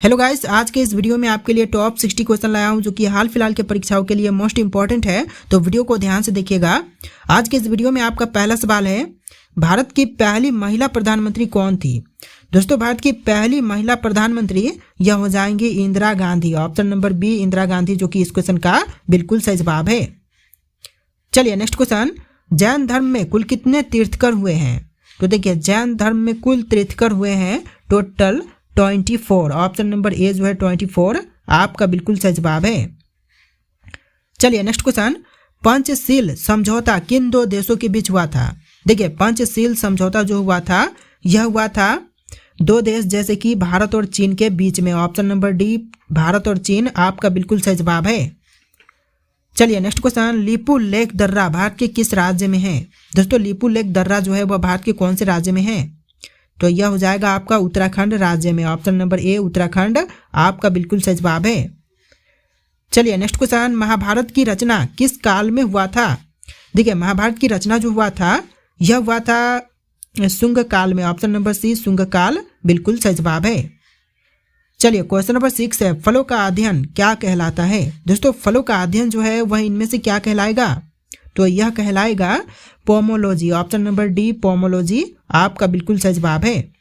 Hello guys, आज के इस वीडियो में आपके लिए टॉप 60 क्वेश्चन लाया हूं जो कि हाल फिलहाल के परीक्षाओं के लिए मोस्ट इंपॉर्टेंट है। तो वीडियो को ध्यान से देखिएगा। आज के इस वीडियो में आपका पहला सवाल है, भारत की पहली महिला प्रधानमंत्री कौन थी? दोस्तों, भारत की पहली महिला प्रधानमंत्री यह हो जाएंगी Indira Gandhi. Option number B Indira Gandhi, जो कि इस क्वेश्चन का बिल्कुल सही जवाब है। चलिए नेक्स्ट क्वेश्चन, जैन धर्म में कुल कितने तीर्थकर हुए हैं? तो देखिए, जैन धर्म में कुल तीर्थकर हुए हैं टोटल 24। ऑप्शन नंबर ए जो है 24 आपका बिल्कुल सही जवाब है। चलिए नेक्स्ट क्वेश्चन, पंचशील समझौता किन दो देशों के बीच हुआ था? देखिए, पंचशील समझौता जो हुआ था यह हुआ था दो देश जैसे कि भारत और चीन के बीच में। ऑप्शन नंबर डी भारत और चीन आपका बिल्कुल सही जवाब है। चलिए नेक्स्ट क्वेश्चन, लीपू लेक दर्रा भारत के किस राज्य में है? दोस्तों, लीपू लेक दर्रा जो है वह भारत के कौन से राज्य में है? तो यह हो जाएगा आपका उत्तराखंड राज्य में। ऑप्शन नंबर ए उत्तराखंड आपका बिल्कुल सही जवाब है। चलिए नेक्स्ट क्वेश्चन, महाभारत की रचना किस काल में हुआ था? देखिए, महाभारत की रचना जो हुआ था यह हुआ था शुंग काल में। ऑप्शन नंबर सी शुंग काल बिल्कुल सही जवाब है। चलिए क्वेश्चन नंबर 6 है, फलों का अध्ययन क्या कहलाता है? दोस्तों, फलों का अध्ययन जो है वह इनमें से क्या कहलाएगा? तो यह कहलाएगा pomology. Option number D pomology आपका बिल्कुल सही जवाब है।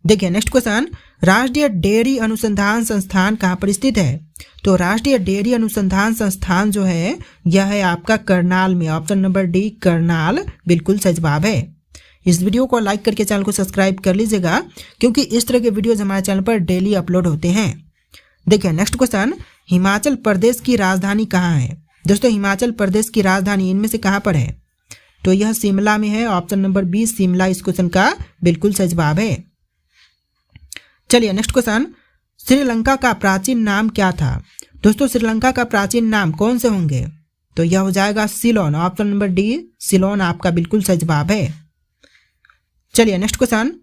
देखिए नेक्स्ट क्वेश्चन, राष्ट्रीय डेयरी अनुसंधान संस्थान कहाँ पर स्थित है? तो राष्ट्रीय डेयरी अनुसंधान संस्थान जो है यह है आपका करनाल में। ऑप्शन नंबर डी करनाल बिल्कुल सही जवाब है। इस वीडियो को लाइक करके चैनल को सब्सक्राइब कर लीजिएगा, क्योंकि इस तरह के वीडियोज हमारे चैनल पर डेली अपलोड होते हैं। देखिए नेक्स्ट क्वेश्चन, हिमाचल प्रदेश की राजधानी कहाँ है? दोस्तों, हिमाचल प्रदेश की राजधानी इनमें से कहाँ पर है? तो यह शिमला में है। ऑप्शन नंबर बी शिमला इस क्वेश्चन का बिल्कुल सही जवाब है। चलिए नेक्स्ट क्वेश्चन, श्रीलंका का प्राचीन नाम क्या था? दोस्तों, श्रीलंका का प्राचीन नाम कौन से होंगे? तो यह हो जाएगा Ceylon. Option number D Ceylon आपका बिल्कुल सही जवाब है। चलिए नेक्स्ट क्वेश्चन,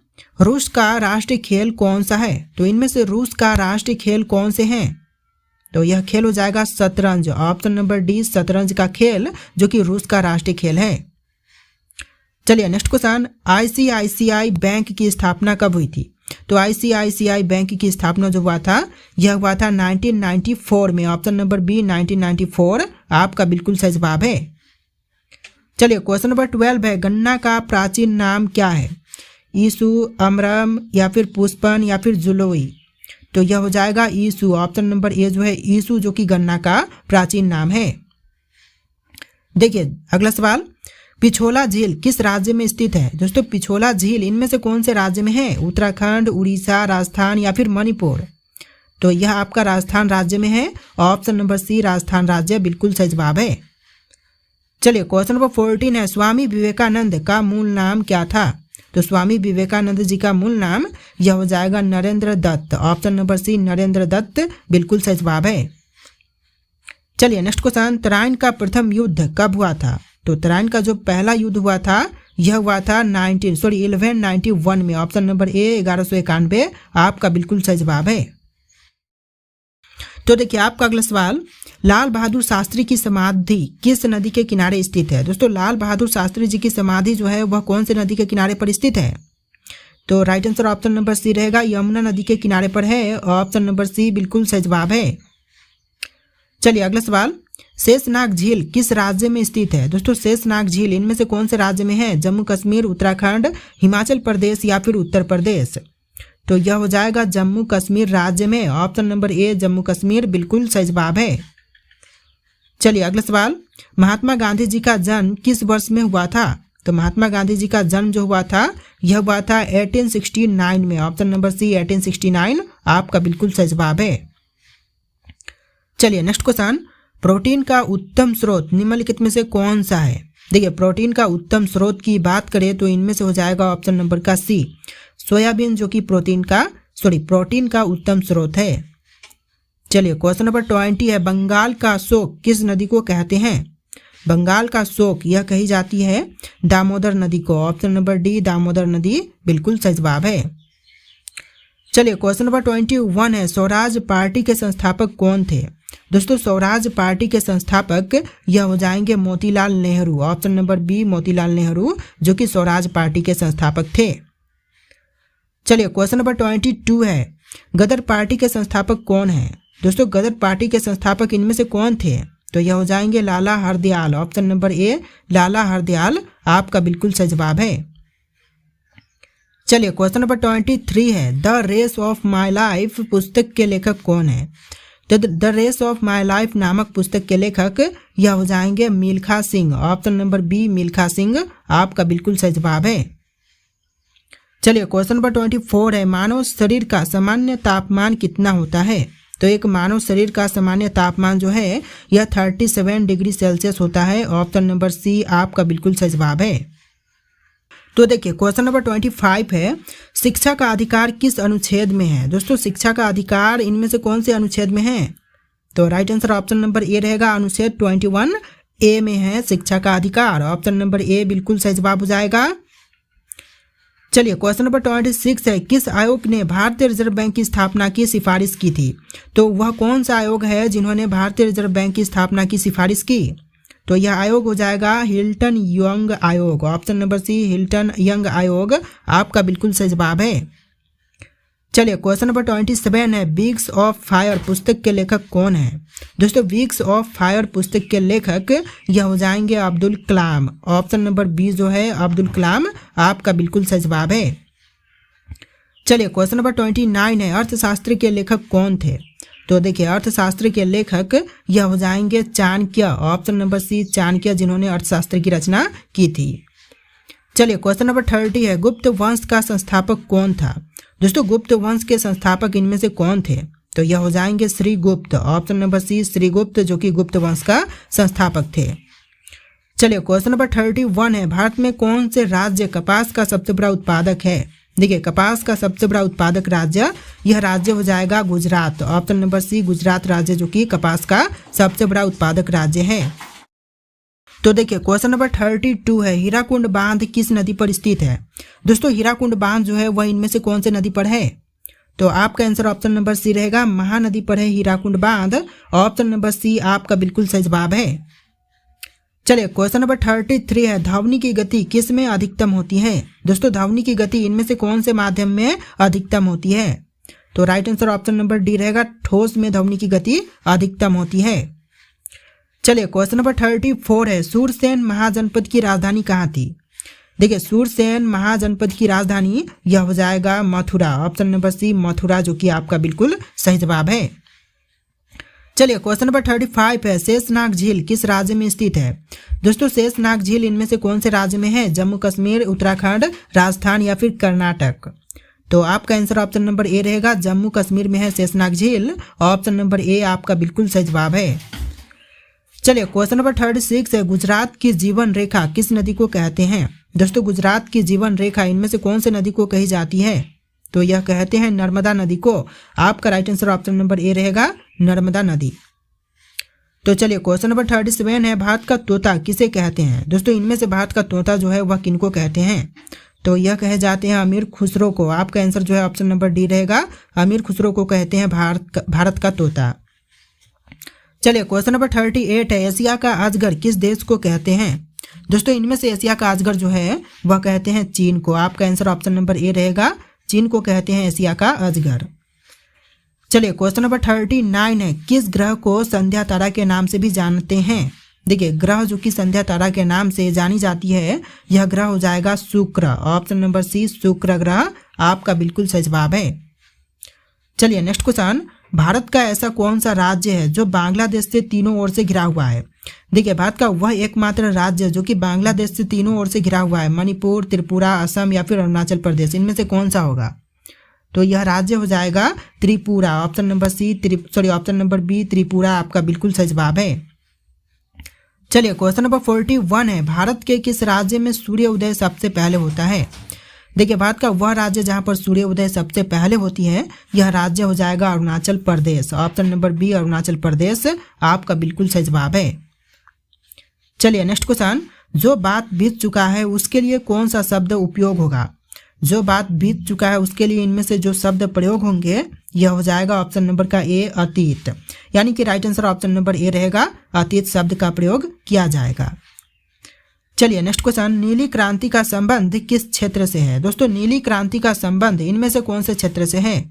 रूस का राष्ट्रीय खेल कौन सा है? तो इनमें से रूस का राष्ट्रीय खेल कौन से हैं? तो यह खेल हो जाएगा शतरंज। ऑप्शन नंबर डी शतरंज का खेल जो कि रूस का राष्ट्रीय खेल है। चलिए नेक्स्ट क्वेश्चन, आईसीआईसीआई बैंक की स्थापना कब हुई थी? तो आईसीआईसीआई बैंक की स्थापना जो हुआ था यह हुआ था 1994 में। ऑप्शन नंबर बी 1994 आपका बिल्कुल सही जवाब है। चलिए क्वेश्चन नंबर 12 है, गन्ना का प्राचीन नाम क्या है? ईसु, अमरम या फिर पुष्पन या फिर जुलोई? तो यह हो जाएगा ईसु। ऑप्शन नंबर ए जो है ईसु, जो कि गन्ना का प्राचीन नाम है। देखिए अगला सवाल, पिछोला झील किस राज्य में स्थित है? दोस्तों, पिछोला झील इनमें से कौन से राज्य में है? उत्तराखंड, उड़ीसा, राजस्थान या फिर मणिपुर? तो यह आपका राजस्थान राज्य में है। ऑप्शन नंबर सी राजस्थान राज्य बिल्कुल सही जवाब है। चलिए क्वेश्चन नंबर 14 है, स्वामी विवेकानंद का मूल नाम क्या था? तो स्वामी विवेकानंद जी का मूल नाम यह हो जाएगा Narendra Dutt. Option number C Narendra Dutt बिल्कुल सही जवाब है। चलिए नेक्स्ट क्वेश्चन, तराइन का प्रथम युद्ध कब हुआ था? तो तराइन का जो पहला युद्ध हुआ था यह हुआ था 1191 में। ऑप्शन नंबर ए 1191 आपका बिल्कुल सही जवाब है। तो देखिए आपका अगला सवाल, लाल बहादुर शास्त्री की समाधि किस नदी के किनारे स्थित है? दोस्तों, लाल बहादुर शास्त्री जी की समाधि जो है वह कौन से नदी के किनारे पर स्थित है? तो right answer option number C रहेगा, यमुना नदी के किनारे पर है। ऑप्शन नंबर सी बिल्कुल सही जवाब है। चलिए अगला सवाल, शेषनाग झील किस राज्य में स्थित है? दोस्तों, शेषनाग झील इनमें से कौन से राज्य में है? जम्मू कश्मीर, उत्तराखंड, हिमाचल प्रदेश या फिर उत्तर प्रदेश? तो यह हो जाएगा जम्मू कश्मीर राज्य में। Option number A Jammu Kashmir बिल्कुल सही जवाब है। चलिए अगला सवाल, महात्मा गांधी जी का जन्म किस वर्ष में हुआ था? तो महात्मा गांधी जी का जन्म जो हुआ था यह हुआ था 1869 में। ऑप्शन नंबर सी 1869 आपका बिल्कुल सही जवाब है। चलिए नेक्स्ट क्वेश्चन, प्रोटीन का उत्तम स्रोत निम्नलिखित में से कौन सा है? देखिए, प्रोटीन का उत्तम स्रोत की बात करें तो इनमें से हो जाएगा ऑप्शन नंबर का सी सोयाबीन, जो कि प्रोटीन का उत्तम स्रोत है। चलिए क्वेश्चन नंबर 20 है, बंगाल का शोक किस नदी को कहते हैं? बंगाल का शोक यह कही जाती है दामोदर नदी को। ऑप्शन नंबर डी दामोदर नदी बिल्कुल सही जवाब है। चलिए क्वेश्चन नंबर 21 है, स्वराज पार्टी के संस्थापक कौन थे? दोस्तों, स्वराज पार्टी के संस्थापक यह हो जाएंगे Motilal Nehru. Option number B Motilal Nehru, जो कि स्वराज पार्टी के संस्थापक थे। चलिए क्वेश्चन नंबर 22 है, गदर पार्टी के संस्थापक कौन हैं? दोस्तों गदर पार्टी के संस्थापक इनमें से कौन थे? तो यह हो जाएंगे लाला हरदयाल। ऑप्शन नंबर ए लाला हरदयाल आपका बिल्कुल सही जवाब है। चलिए क्वेश्चन नंबर 23 है, the race of my life पुस्तक के लेखक कौन है? तो the race of my life नामक पुस्तक के लेखक यह हो जाएंगे Milkha Singh. Option number B Milkha Singh आपका बिल्कुल सही जवाब है। चलिए क्वेश्चन नंबर 24 है, मानव शरीर का सामान्य तापमान कितना होता है? तो एक मानव शरीर का सामान्य तापमान जो है यह 37 डिग्री सेल्सियस होता है। ऑप्शन नंबर सी आपका बिल्कुल सही जवाब है। तो देखिए क्वेश्चन नंबर 25 है, शिक्षा का अधिकार किस अनुच्छेद में है? दोस्तों शिक्षा का अधिकार इनमें से कौन से अनुच्छेद में है? तो right answer option number A रहेगा, अनुच्छेद 21 ए में है शिक्षा का अधिकार। ऑप्शन नंबर ए बिल्कुल सही जवाब हो जाएगा। चलिए क्वेश्चन नंबर 26 है, किस आयोग ने भारतीय रिजर्व बैंक की स्थापना की सिफारिश की थी? तो वह कौन सा आयोग है जिन्होंने भारतीय रिजर्व बैंक की स्थापना की सिफारिश की? तो यह आयोग हो जाएगा हिल्टन यंग आयोग। Option number C Hilton Young आयोग आपका बिल्कुल सही जवाब है। चलिए क्वेश्चन नंबर 27 है, विंग्स ऑफ फायर पुस्तक के लेखक कौन है? दोस्तों विंग्स ऑफ फायर पुस्तक के लेखक यह हो जाएंगे Abdul Kalam. Option number B जो है अब्दुल कलाम आपका बिल्कुल सही जवाब है। चलिए क्वेश्चन नंबर 29 है, अर्थशास्त्र के लेखक कौन थे? तो देखिए अर्थशास्त्र के लेखक यह हो जाएंगे Chanakya. Option number C Chanakya जिन्होंने अर्थशास्त्र की रचना की थी। चलिए क्वेश्चन नंबर 30 है, गुप्त वंश का संस्थापक कौन था? दोस्तों गुप्त वंश के संस्थापक इनमें से कौन थे? तो यह हो जाएंगे Shrigupta. Option number C Shrigupta जो कि गुप्त वंश का संस्थापक थे। चलिए क्वेश्चन नंबर 31 है, भारत में कौन से राज्य कपास का सबसे बड़ा उत्पादक है? देखिए कपास का सबसे बड़ा उत्पादक राज्य यह राज्य हो जाएगा Gujarat. Option number C Gujarat राज्य जो कि कपास का सबसे बड़ा उत्पादक राज्य है। तो देखिए क्वेश्चन नंबर 32 है, हीराकुंड बांध किस नदी पर स्थित है? दोस्तों हीराकुंड बांध जो है वह इनमें से कौन से नदी पर है? तो आपका आंसर ऑप्शन नंबर सी रहेगा, महानदी पर है हीराकुंड बांध। ऑप्शन नंबर सी आपका बिल्कुल सही जवाब है। चलिए क्वेश्चन नंबर 33 है, ध्वनि की गति किस में अधिकतम होती है? दोस्तों ध्वनि की गति इनमें से कौन से माध्यम में अधिकतम होती है? तो right answer option number D रहेगा, ठोस में ध्वनि की गति अधिकतम होती है। चलिए क्वेश्चन नंबर 34 है, सूरसेन महाजनपद की राजधानी कहाँ थी? देखिए सूरसेन महाजनपद की राजधानी यह हो जाएगा Mathura. Option number C Mathura जो कि आपका बिल्कुल सही जवाब है। चलिए क्वेश्चन नंबर 35 है, शेषनाग झील किस राज्य में स्थित है? दोस्तों शेषनाग झील इनमें से कौन से राज्य में है? जम्मू कश्मीर, उत्तराखंड, राजस्थान या फिर कर्नाटक? तो आपका आंसर ऑप्शन नंबर ए रहेगा, जम्मू कश्मीर में है शेषनाग झील। ऑप्शन नंबर ए आपका बिल्कुल सही जवाब है। चलिए क्वेश्चन नंबर 36 है, गुजरात की जीवन रेखा किस नदी को कहते हैं? दोस्तों गुजरात की जीवन रेखा इनमें से कौन से नदी को कही जाती है? तो यह कहते हैं नर्मदा नदी को। आपका right answer option number A रहेगा, नर्मदा नदी। तो चलिए क्वेश्चन नंबर 37 है, भारत का तोता किसे कहते हैं? दोस्तों इनमें से भारत का तोता जो है वह किनको कहते हैं? तो यह कहे जाते हैं अमीर खुसरो को। आपका आंसर जो है ऑप्शन नंबर डी रहेगा, अमीर खुसरो को कहते हैं भारत का तोता। चलिए क्वेश्चन नंबर 38 है, एशिया का अजगर किस देश को कहते हैं? दोस्तों इनमें से एशिया का अजगर जो है वह कहते हैं चीन को। आपका आंसर ऑप्शन नंबर ए रहेगा, चीन को कहते हैं एशिया का अजगर। चलिए क्वेश्चन नंबर 39 है, किस ग्रह को संध्या तारा के नाम से भी जानते हैं? देखिए ग्रह जो कि संध्या तारा के नाम से जानी जाती है यह ग्रह हो जाएगा शुक्र। ऑप्शन नंबर सी शुक्र ग्रह आपका बिल्कुल सही जवाब है। चलिए नेक्स्ट क्वेश्चन, भारत का ऐसा कौन सा राज्य है जो बांग्लादेश से तीनों ओर से घिरा हुआ है? देखिए भारत का वह एकमात्र राज्य जो कि बांग्लादेश से तीनों ओर से घिरा हुआ है, मणिपुर, त्रिपुरा, असम या फिर अरुणाचल प्रदेश, इनमें से कौन सा होगा? तो यह राज्य हो जाएगा Tripura. Option number C option number B Tripura आपका बिल्कुल सही जवाब है। चलिए क्वेश्चन नंबर 41 है, भारत के किस राज्य में सूर्य उदय सबसे पहले होता है? देखिए भारत का वह राज्य जहां पर सूर्य उदय सबसे पहले होती है यह राज्य हो जाएगा Arunachal Pradesh. Option number B Arunachal Pradesh आपका बिल्कुल सही जवाब है। चलिए नेक्स्ट क्वेश्चन, जो बात बीत चुका है उसके लिए कौन सा शब्द उपयोग होगा? जो बात बीत चुका है उसके लिए इनमें से जो शब्द प्रयोग होंगे यह हो जाएगा ऑप्शन नंबर का ए अतीत, यानी कि right answer option number A रहेगा, अतीत शब्द का प्रयोग किया जाएगा। चलिए नेक्स्ट क्वेश्चन, नीली क्रांति का संबंध किस क्षेत्र से है? दोस्तों नीली क्रांति का संबंध इनमें से कौन से क्षेत्र से है?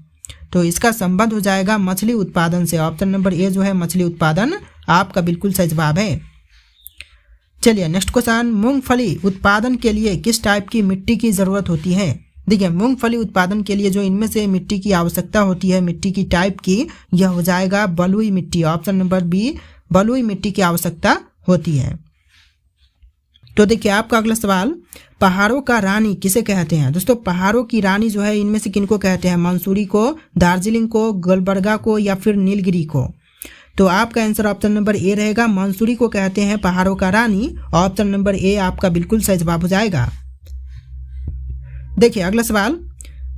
तो इसका संबंध हो जाएगा मछली उत्पादन से। ऑप्शन नंबर ए जो है मछली उत्पादन आपका बिल्कुल सही जवाब है। चलिए नेक्स्ट क्वेश्चन, मूंगफली उत्पादन के लिए किस टाइप की मिट्टी की ज़रूरत होती है? देखिए मूंगफली उत्पादन के लिए जो इनमें से मिट्टी की आवश्यकता होती है, मिट्टी की टाइप की, यह हो जाएगा बलुई मिट्टी। ऑप्शन नंबर बी बलुई मिट्टी की आवश्यकता होती है। तो देखिए आपका अगला सवाल, पहाड़ों का रानी किसे कहते हैं? दोस्तों पहाड़ों की रानी जो है इनमें से किनको कहते हैं? मंसूरी को, दार्जिलिंग को, गुलबर्गा को या फिर नीलगिरी को? तो आपका आंसर ऑप्शन नंबर ए रहेगा, मंसूरी को कहते हैं पहाड़ों का रानी। ऑप्शन नंबर ए आपका बिल्कुल सही जवाब हो जाएगा। देखिए अगला सवाल,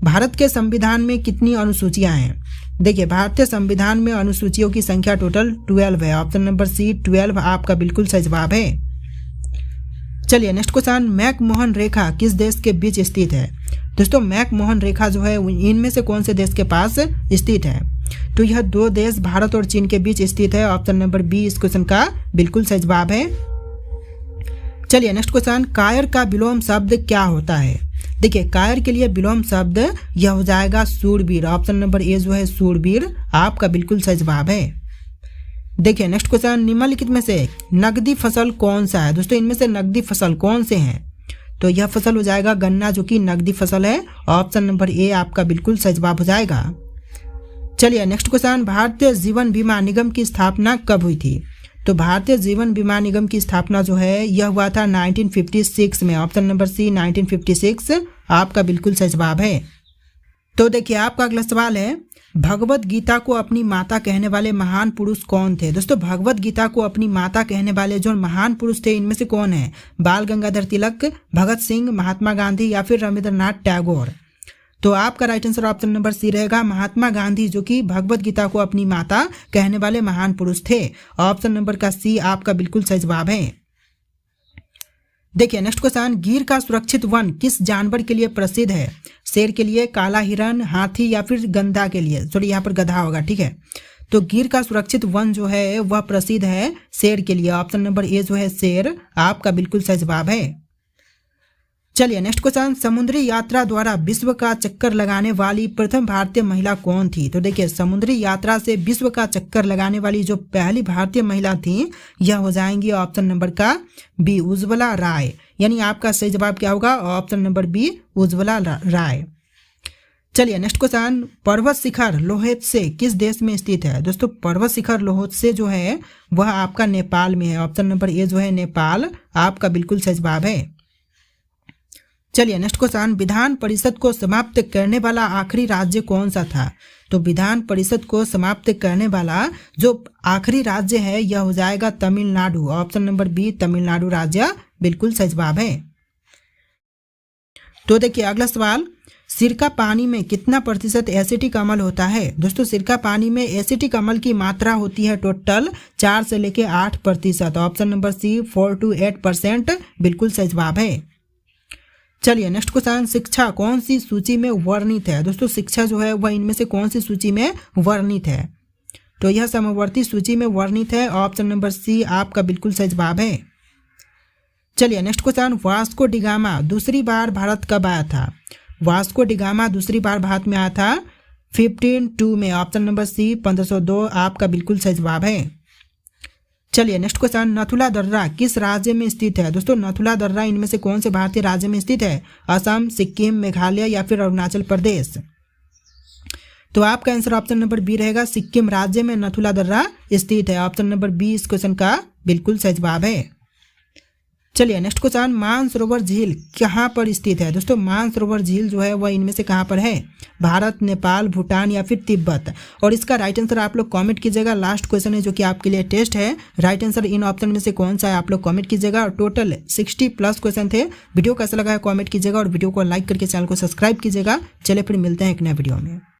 भारत के संविधान में कितनी अनुसूचियां हैं? देखिए भारतीय संविधान में अनुसूचियों की संख्या टोटल 12 है। ऑप्शन नंबर सी 12 आपका बिल्कुल सही जवाब है। चलिए नेक्स्ट क्वेश्चन, मैकमोहन रेखा किस देश के बीच स्थित है? दोस्तों मैकमोहन रेखा जो है इनमें से कौन से देश के पास स्थित है? तो यह दो देश भारत और चीन के बीच स्थित है। ऑप्शन नंबर बी इस क्वेश्चन का बिल्कुल सही जवाब है। चलिए नेक्स्ट क्वेश्चन, कायर का विलोम शब्द क्या होता है? देखिए कायर के लिए विलोम शब्द यह हो जाएगा शूरवीर। ऑप्शन नंबर ए जो है शूरवीर आपका बिल्कुल सही जवाब है। देखिए नेक्स्ट क्वेश्चन, निम्नलिखित में से नकदी फसल कौन सा है? दोस्तों इनमें से नकदी फसल कौन से हैं? तो यह फसल हो जाएगा गन्ना, जो कि नकदी फसल है। ऑप्शन नंबर ए आपका बिल्कुल सही जवाब हो जाएगा। चलिए नेक्स्ट क्वेश्चन, भारतीय जीवन बीमा निगम की स्थापना कब हुई थी? तो भारतीय जीवन बीमा निगम की स्थापना जो है यह हुआ था 1956 में। ऑप्शन नंबर सी 1956 आपका बिल्कुल सही जवाब है। तो देखिए आपका अगला सवाल है, भगवत गीता को अपनी माता कहने वाले महान पुरुष कौन थे? दोस्तों भगवत गीता को अपनी माता कहने वाले जो महान पुरुष थे इनमें से कौन है? बाल गंगाधर तिलक, भगत सिंह, महात्मा गांधी या फिर रविंद्रनाथ टैगोर? तो आपका right answer option number C रहेगा, महात्मा गांधी, जो कि भगवत गीता को अपनी माता कहने वाले महान पुरुष थे। ऑप्शन नंबर का सी आपका बिल्कुल सही जवाब है। देखिए नेक्स्ट क्वेश्चन, गिर का सुरक्षित वन किस जानवर के लिए प्रसिद्ध है? शेर के लिए, काला हिरन, हाथी या फिर गंधा के लिए? सॉरी यहाँ पर गधा होगा, ठीक है। तो गिर का सुरक्षित वन जो है वह प्रसिद्ध है शेर के लिए। ऑप्शन नंबर ए जो है शेर आपका बिल्कुल सही जवाब है। चलिए नेक्स्ट क्वेश्चन, समुद्री यात्रा द्वारा विश्व का चक्कर लगाने वाली प्रथम भारतीय महिला कौन थी? तो देखिए समुद्री यात्रा से विश्व का चक्कर लगाने वाली जो पहली भारतीय महिला थी यह हो जाएंगी ऑप्शन नंबर का बी उज्ज्वला राय। यानी आपका सही जवाब क्या होगा? ऑप्शन नंबर बी उज्ज्वला राय। चलिए नेक्स्ट क्वेश्चन, पर्वत शिखर लोहेत्से किस देश में स्थित है? दोस्तों पर्वत शिखर लोहेत्से जो है वह आपका नेपाल में है। ऑप्शन नंबर ए जो है नेपाल आपका बिल्कुल सही जवाब है। चलिए नेक्स्ट क्वेश्चन, विधान परिषद को समाप्त करने वाला आखिरी राज्य कौन सा था? तो विधान परिषद को समाप्त करने वाला जो आखिरी राज्य है यह हो जाएगा Tamil Nadu. Option number B Tamil Nadu राज्य बिल्कुल सही जवाब है। तो देखिए अगला सवाल, सिरका पानी में कितना प्रतिशत एसिटिक अम्ल होता है? दोस्तों सिरका पानी में एसिटिक अम्ल की मात्रा होती है टोटल 4 से लेके 8%। ऑप्शन नंबर सी 4 to 8% बिल्कुल सही जवाब है। चलिए नेक्स्ट क्वेश्चन, शिक्षा कौन सी सूची में वर्णित है? दोस्तों शिक्षा जो है वह इनमें से कौन सी सूची में वर्णित है? तो यह समवर्ती सूची में वर्णित है। ऑप्शन नंबर सी आपका बिल्कुल सही जवाब है। चलिए नेक्स्ट क्वेश्चन, वास्को डिगामा दूसरी बार भारत कब आया था? वास्को डिगामा दूसरी बार भारत में आया था 1502 में। ऑप्शन नंबर सी 1502 आपका बिल्कुल सही जवाब है। चलिए नेक्स्ट क्वेश्चन, नथुला दर्रा किस राज्य में स्थित है? दोस्तों नथुला दर्रा इनमें से कौन से भारतीय राज्य में स्थित है? असम, सिक्किम, मेघालय या फिर अरुणाचल प्रदेश? तो आपका आंसर ऑप्शन नंबर बी रहेगा, सिक्किम राज्य में नथुला दर्रा स्थित है। ऑप्शन नंबर बी इस क्वेश्चन का बिल्कुल सही जवाब है। चलिए नेक्स्ट क्वेश्चन, मानसरोवर झील कहाँ पर स्थित है? दोस्तों मानसरोवर झील जो है वह इनमें से कहाँ पर है? भारत, नेपाल, भूटान या फिर तिब्बत? और इसका राइट आंसर आप लोग कमेंट कीजिएगा। लास्ट क्वेश्चन है जो कि आपके लिए टेस्ट है। राइट आंसर इन ऑप्शन में से कौन सा है आप लोग कमेंट कीजिएगा। और टोटल 60+ क्वेश्चन थे। वीडियो कैसा लगा है कमेंट कीजिएगा और वीडियो को लाइक करके चैनल को सब्सक्राइब कीजिएगा। चलिए फिर मिलते हैं एक नए वीडियो में।